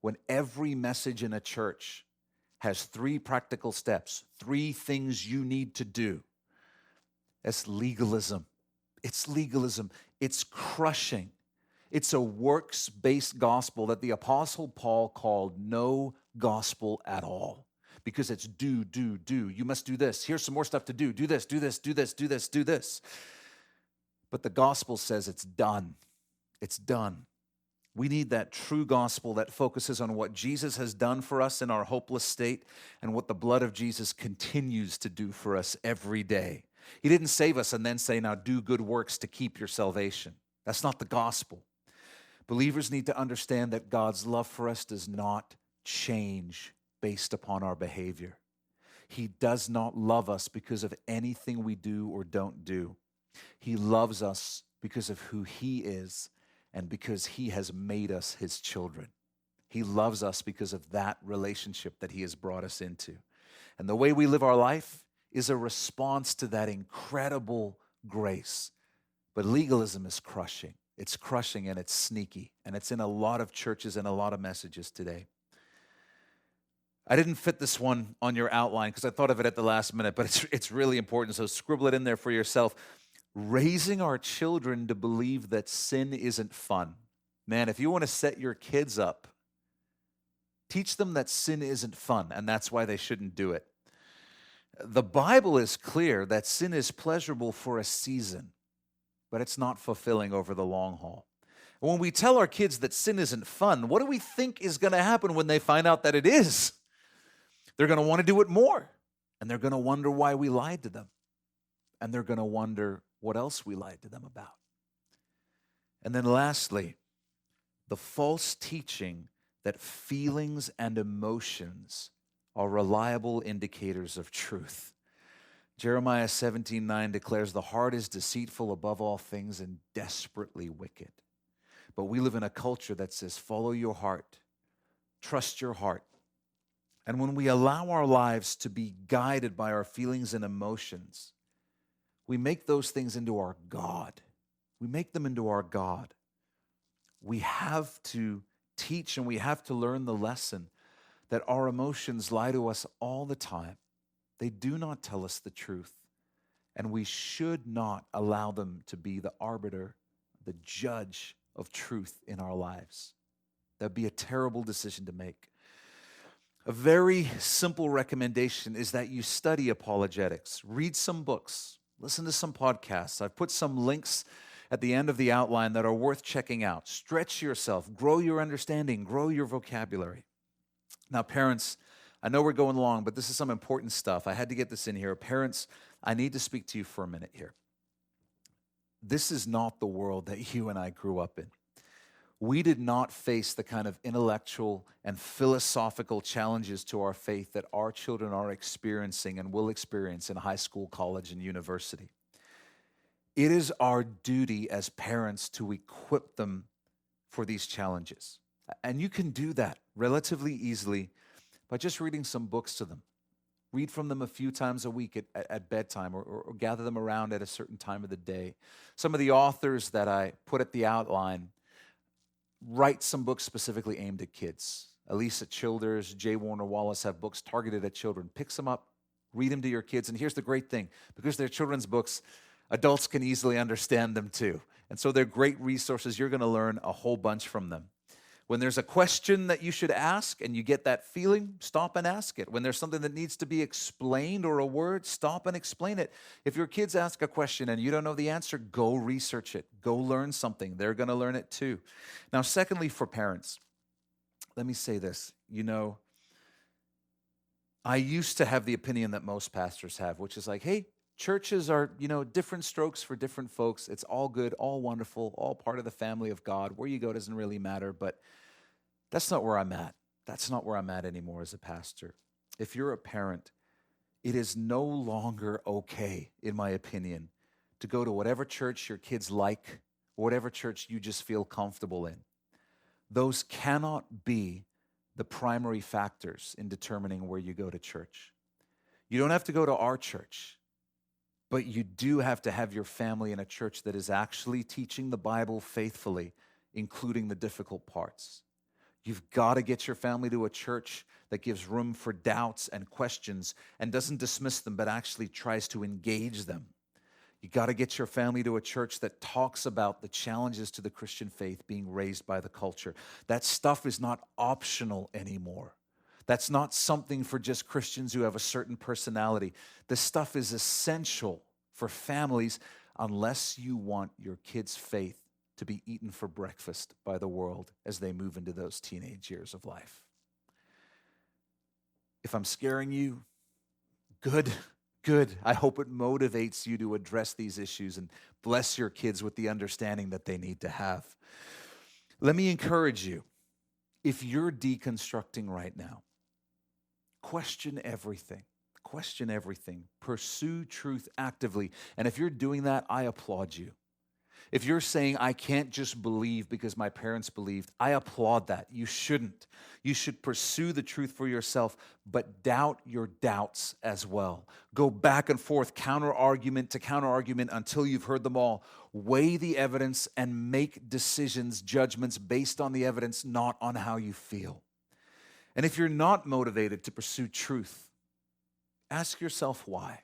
S1: when every message in a church has 3 practical steps, 3 things you need to do, it's legalism. It's legalism. It's crushing. It's a works-based gospel that the Apostle Paul called no gospel at all. Because it's do. You must do this. Here's some more stuff to do. Do this, do this, do this, do this, do this. But the gospel says it's done. It's done. We need that true gospel that focuses on what Jesus has done for us in our hopeless state and what the blood of Jesus continues to do for us every day. He didn't save us and then say, now do good works to keep your salvation. That's not the gospel. Believers need to understand that God's love for us does not change based upon our behavior. He does not love us because of anything we do or don't do. He loves us because of who He is and because He has made us His children. He loves us because of that relationship that He has brought us into. And the way we live our life is a response to that incredible grace. But legalism is crushing. It's crushing and it's sneaky. And it's in a lot of churches and a lot of messages today. I didn't fit this one on your outline because I thought of it at the last minute, but it's really important, so scribble it in there for yourself. Raising our children to believe that sin isn't fun. Man, if you want to set your kids up, teach them that sin isn't fun, and that's why they shouldn't do it. The Bible is clear that sin is pleasurable for a season, but it's not fulfilling over the long haul. When we tell our kids that sin isn't fun, what do we think is going to happen when they find out that it is? They're going to want to do it more, and they're going to wonder why we lied to them, and they're going to wonder what else we lied to them about. And then lastly, the false teaching that feelings and emotions are reliable indicators of truth. Jeremiah 17:9 declares, the heart is deceitful above all things and desperately wicked. But we live in a culture that says, follow your heart, trust your heart. And when we allow our lives to be guided by our feelings and emotions, we make those things into our God. We make them into our God. We have to teach and we have to learn the lesson that our emotions lie to us all the time. They do not tell us the truth, and we should not allow them to be the arbiter, the judge of truth in our lives. That'd be a terrible decision to make. A very simple recommendation is that you study apologetics. Read some books. Listen to some podcasts. I've put some links at the end of the outline that are worth checking out. Stretch yourself. Grow your understanding. Grow your vocabulary. Now, parents, I know we're going long, but this is some important stuff. I had to get this in here. Parents, I need to speak to you for a minute here. This is not the world that you and I grew up in. We did not face the kind of intellectual and philosophical challenges to our faith that our children are experiencing and will experience in high school, college, and university. It is our duty as parents to equip them for these challenges. And you can do that relatively easily by just reading some books to them. Read from them a few times a week at bedtime or gather them around at a certain time of the day. Some of the authors that I put at the outline write some books specifically aimed at kids. Elisa Childers, J. Warner Wallace have books targeted at children. Pick some up, read them to your kids. And here's the great thing. Because they're children's books, adults can easily understand them too. And so they're great resources. You're going to learn a whole bunch from them. When there's a question that you should ask and you get that feeling, stop and ask it. When there's something that needs to be explained or a word, stop and explain it. If your kids ask a question and you don't know the answer, go research it. Go learn something. They're going to learn it too. Now, secondly, for parents, let me say this. You know, I used to have the opinion that most pastors have, which is like, hey, churches are, different strokes for different folks. It's all good, all wonderful, all part of the family of God. Where you go doesn't really matter, but that's not where I'm at. That's not where I'm at anymore as a pastor. If you're a parent, it is no longer okay, in my opinion, to go to whatever church your kids like, or whatever church you just feel comfortable in. Those cannot be the primary factors in determining where you go to church. You don't have to go to our church, but you do have to have your family in a church that is actually teaching the Bible faithfully, including the difficult parts. You've got to get your family to a church that gives room for doubts and questions and doesn't dismiss them, but actually tries to engage them. You got to get your family to a church that talks about the challenges to the Christian faith being raised by the culture. That stuff is not optional anymore. That's not something for just Christians who have a certain personality. This stuff is essential for families unless you want your kids' faith to be eaten for breakfast by the world as they move into those teenage years of life. If I'm scaring you, good. I hope it motivates you to address these issues and bless your kids with the understanding that they need to have. Let me encourage you, if you're deconstructing right now, question everything. Question everything. Pursue truth actively. And if you're doing that, I applaud you. If you're saying, I can't just believe because my parents believed, I applaud that. You shouldn't. You should pursue the truth for yourself, but doubt your doubts as well. Go back and forth, counter-argument to counter-argument until you've heard them all. Weigh the evidence and make decisions, judgments based on the evidence, not on how you feel. And if you're not motivated to pursue truth, ask yourself why.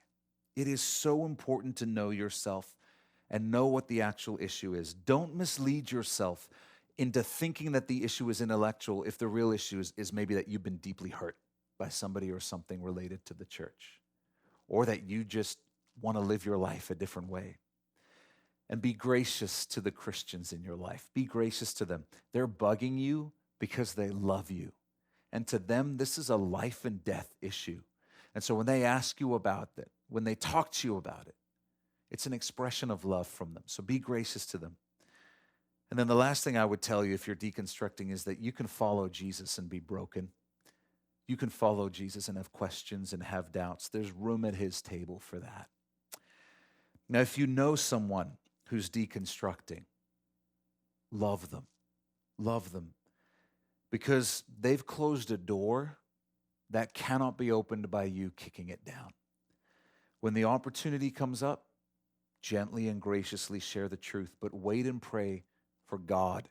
S1: It is so important to know yourself and know what the actual issue is. Don't mislead yourself into thinking that the issue is intellectual if the real issue is maybe that you've been deeply hurt by somebody or something related to the church, or that you just want to live your life a different way. And be gracious to the Christians in your life. Be gracious to them. They're bugging you because they love you. And to them, this is a life and death issue. And so when they ask you about it, when they talk to you about it, it's an expression of love from them. So be gracious to them. And then the last thing I would tell you if you're deconstructing is that you can follow Jesus and be broken. You can follow Jesus and have questions and have doubts. There's room at his table for that. Now, if you know someone who's deconstructing, love them. Love them. Because they've closed a door that cannot be opened by you kicking it down. When the opportunity comes up, gently and graciously share the truth, but wait and pray for God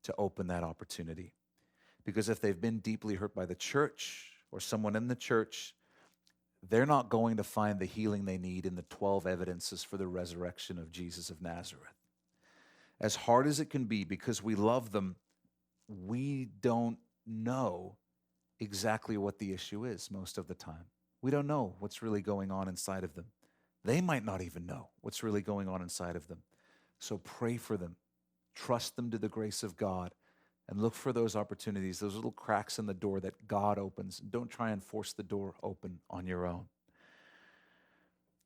S1: to open that opportunity. Because if they've been deeply hurt by the church or someone in the church, they're not going to find the healing they need in the 12 evidences for the resurrection of Jesus of Nazareth. As hard as it can be, because we love them, we don't know exactly what the issue is most of the time. We don't know what's really going on inside of them. They might not even know what's really going on inside of them. So pray for them. Trust them to the grace of God and look for those opportunities, those little cracks in the door that God opens. Don't try and force the door open on your own.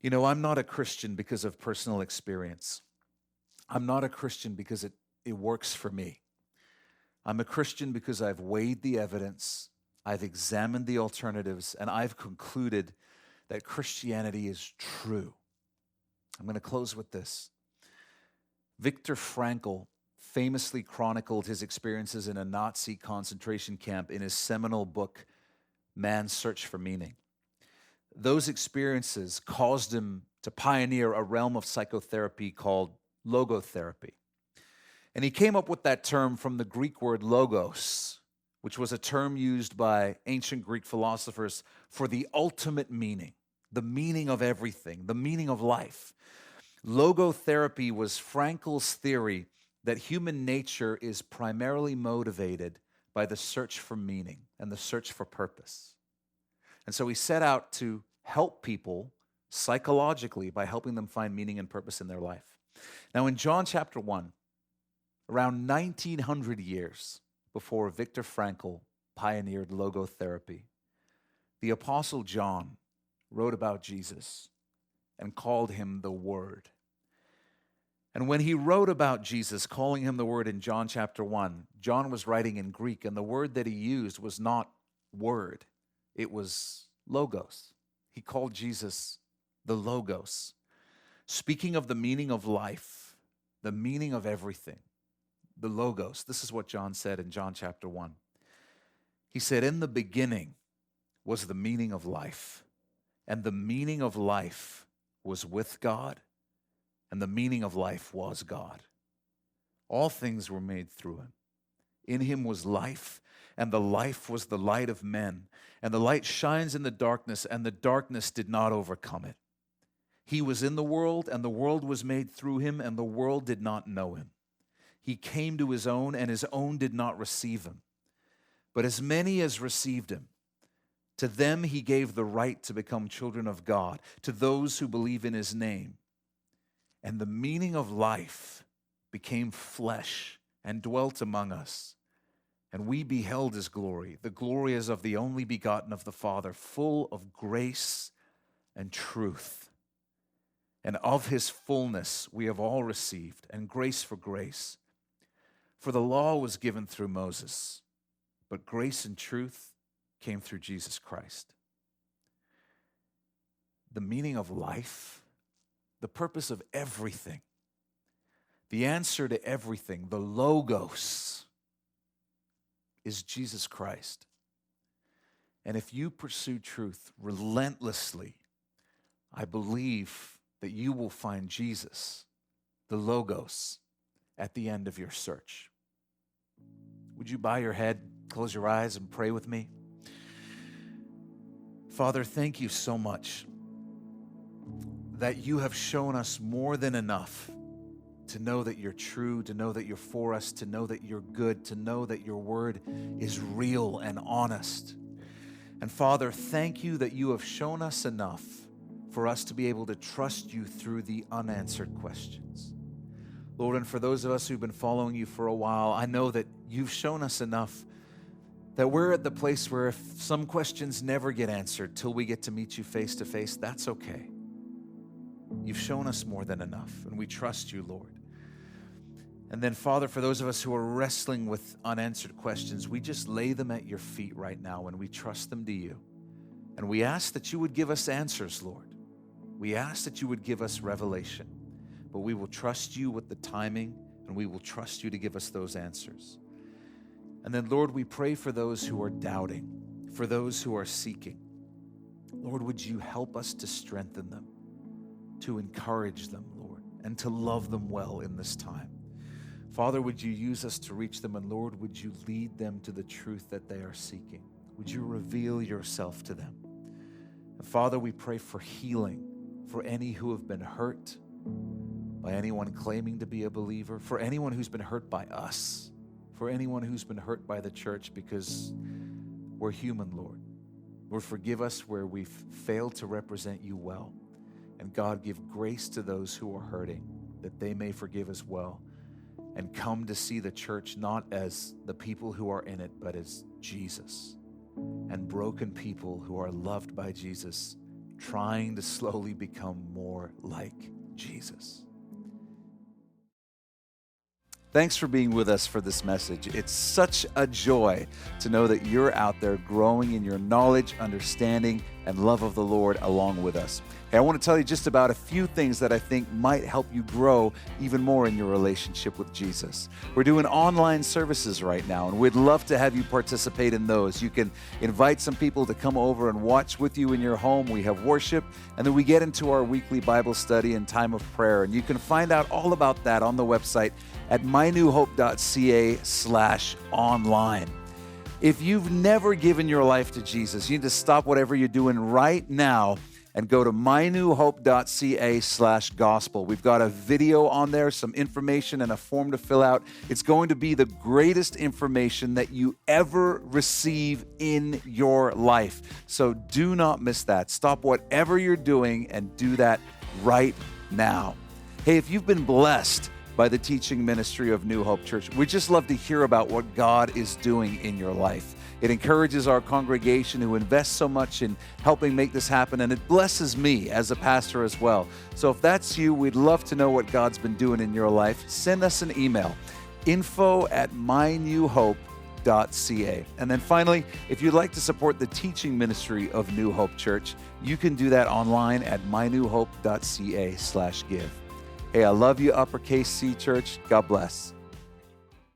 S1: You know, I'm not a Christian because of personal experience. I'm not a Christian because it works for me. I'm a Christian because I've weighed the evidence, I've examined the alternatives, and I've concluded that Christianity is true. I'm going to close with this. Viktor Frankl famously chronicled his experiences in a Nazi concentration camp in his seminal book, Man's Search for Meaning. Those experiences caused him to pioneer a realm of psychotherapy called logotherapy. And he came up with that term from the Greek word logos, which was a term used by ancient Greek philosophers for the ultimate meaning, the meaning of everything, the meaning of life. Logotherapy was Frankl's theory that human nature is primarily motivated by the search for meaning and the search for purpose. And so he set out to help people psychologically by helping them find meaning and purpose in their life. Now in John chapter 1, around 1900 years before Viktor Frankl pioneered logotherapy, the Apostle John wrote about Jesus and called him the Word. And when he wrote about Jesus, calling him the Word in John chapter 1, John was writing in Greek, and the word that he used was not word, it was logos. He called Jesus the Logos, speaking of the meaning of life, the meaning of everything, the Logos. This is what John said in John chapter 1. He said, "In the beginning was the meaning of life, and the meaning of life was with God, and the meaning of life was God. All things were made through him. In him was life, and the life was the light of men. And the light shines in the darkness, and the darkness did not overcome it. He was in the world, and the world was made through him, and the world did not know him. He came to his own, and his own did not receive him. But as many as received him, to them he gave the right to become children of God, to those who believe in his name. And the meaning of life became flesh and dwelt among us. And we beheld his glory. The glory as of the only begotten of the Father, full of grace and truth. And of his fullness we have all received, and grace for grace. For the law was given through Moses, but grace and truth came through Jesus Christ. The meaning of life, the purpose of everything, the answer to everything, the logos, is Jesus Christ. And if you pursue truth relentlessly, I believe that you will find Jesus, the logos, at the end of your search. Would you bow your head, close your eyes, and pray with me? Father, thank you so much that you have shown us more than enough to know that you're true, to know that you're for us, to know that you're good, to know that your word is real and honest. And Father, thank you that you have shown us enough for us to be able to trust you through the unanswered questions. Lord, and for those of us who've been following you for a while, I know that you've shown us enough that we're at the place where if some questions never get answered till we get to meet you face to face, that's okay. You've shown us more than enough, and we trust you, Lord. And then, Father, for those of us who are wrestling with unanswered questions, we just lay them at your feet right now, and we trust them to you. And we ask that you would give us answers, Lord. We ask that you would give us revelation, but we will trust you with the timing, and we will trust you to give us those answers. And then, Lord, we pray for those who are doubting, for those who are seeking. Lord, would you help us to strengthen them, to encourage them, Lord, and to love them well in this time. Father, would you use us to reach them, and Lord, would you lead them to the truth that they are seeking? Would you reveal yourself to them? And Father, we pray for healing for any who have been hurt by anyone claiming to be a believer, for anyone who's been hurt by us, for anyone who's been hurt by the church, because we're human, Lord. Lord, forgive us where we've failed to represent you well. And God, give grace to those who are hurting, that they may forgive as well, and come to see the church not as the people who are in it, but as Jesus, and broken people who are loved by Jesus, trying to slowly become more like Jesus. Thanks for being with us for this message. It's such a joy to know that you're out there growing in your knowledge, understanding, and love of the Lord along with us. Hey, I want to tell you just about a few things that I think might help you grow even more in your relationship with Jesus. We're doing online services right now, and we'd love to have you participate in those. You can invite some people to come over and watch with you in your home. We have worship, and then we get into our weekly Bible study and time of prayer. And you can find out all about that on the website at MYNEWHOPE.CA/online. If you've never given your life to Jesus, you need to stop whatever you're doing right now and go to MYNEWHOPE.CA/gospel. We've got a video on there, some information, and a form to fill out. It's going to be the greatest information that you ever receive in your life. So do not miss that. Stop whatever you're doing and do that right now. Hey, if you've been blessed by the teaching ministry of New Hope Church, we'd just love to hear about what God is doing in your life. It encourages our congregation who invests so much in helping make this happen, and it blesses me as a pastor as well. So if that's you, we'd love to know what God's been doing in your life. Send us an email, info@mynewhope.ca. And then finally, if you'd like to support the teaching ministry of New Hope Church, you can do that online at mynewhope.ca/give. Hey, I love you, Uppercase C Church. God bless.